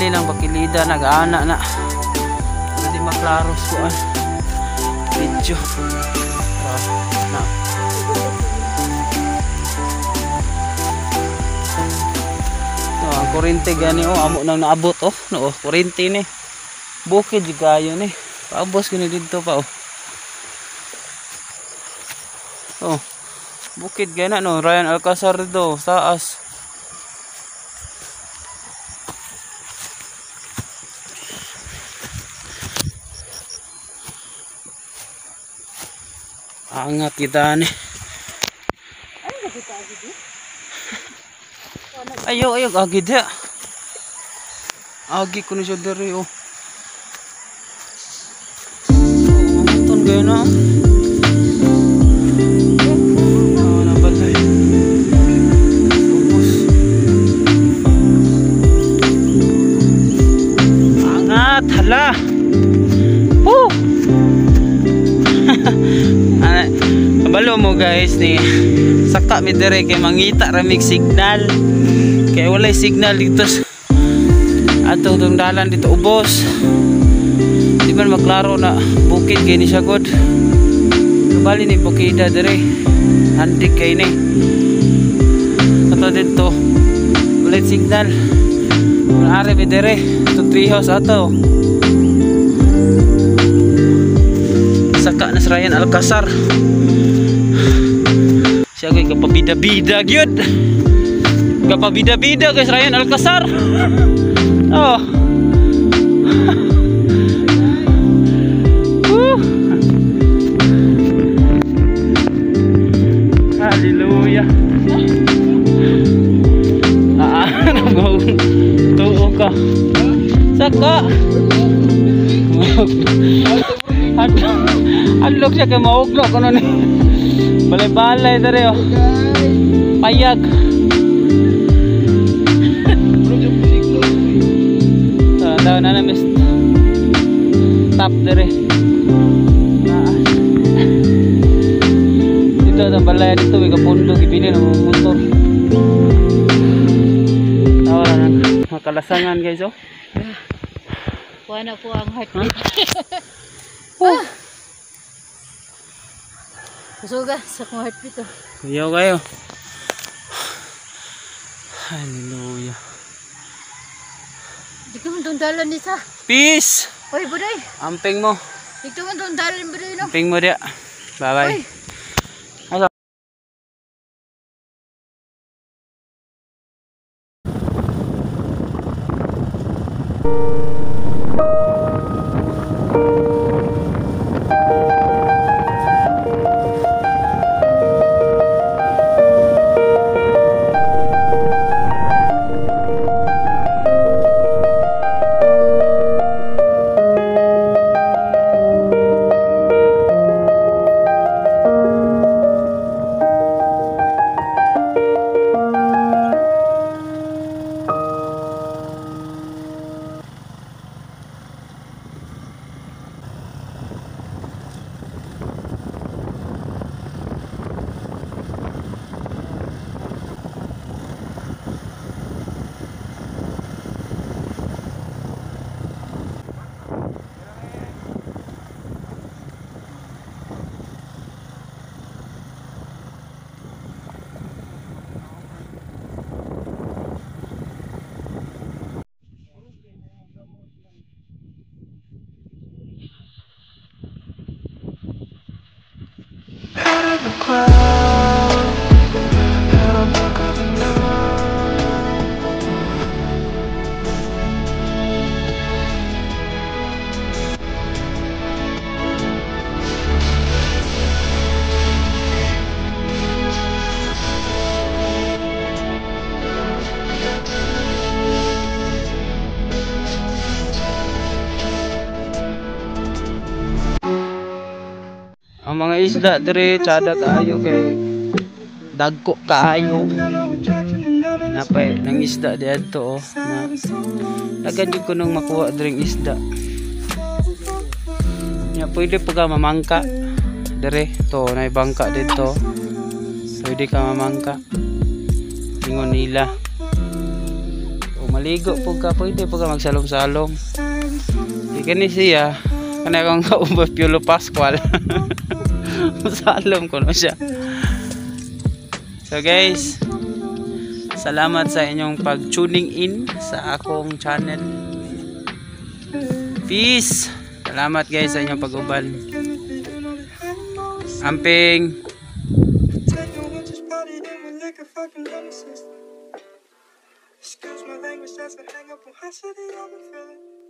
bali ng bakilida nag-ana na. Hindi maklaro ko video. Na. Ang kurente gani amo nang naabot no kurente ni. Bukid gayo ni. Paubos kini dito pa bukid gana no Ryan Alcazar do taas. Angat kita ni. Ayo agid ya. Agi ko ni siya diri ton gana. Nabalay. Ubos. Angat hala. Kabalo mo guys ni saka mi dire kay mangita ra mig signal. Kay walay signal dito ato tong dalan dito ubos. Di man maklaro na bukid kay ni siya god. Bali ni bukida dire. Andik kay ni. Ato dito walay signal. Are mi dire to tree house ato. Saka na Ryan Alcazar. Siya ko'y kapabida-bida gyud. Kapabida-bida guys Ryan Alcazar. Hallelujah. Tuo ka. Saka. Adlok siya kay mauglok ano ni. Balay-balay dere payag. Daw na miss. Tap dere. Dito ang balay dito may kapundo gibili ng motor. Tawa na makalasangan guys Kuha na po ang heartbeat. Masuga sa kong heartbeat Kuyaw kayo. Hallelujah. Di ka man tundalan nisa. Peace. Oy buday. Amping mo. Di ka man tundalan buday no. Amping mo dia. Bye bye. Ang mga isda dire tsada kaayo kay dagko kaayo. Napay nang isda diadto na agad ko nung makuha diring isda. Ya pwede pa ka mamangka dire to nay bangka dito. Pwede ka mamangka. Ingon nila. O maligo po ka, pwede po ka magsalom-salom. Ika ni siya, kanay kong kaubos Piolo Pascual. Salom ko na siya. So guys, salamat sa inyong pag-tuning in sa akong channel. Peace! Salamat guys sa inyong pag-uban. Amping! Excuse my language, that's a hang up on custody, I've been feeling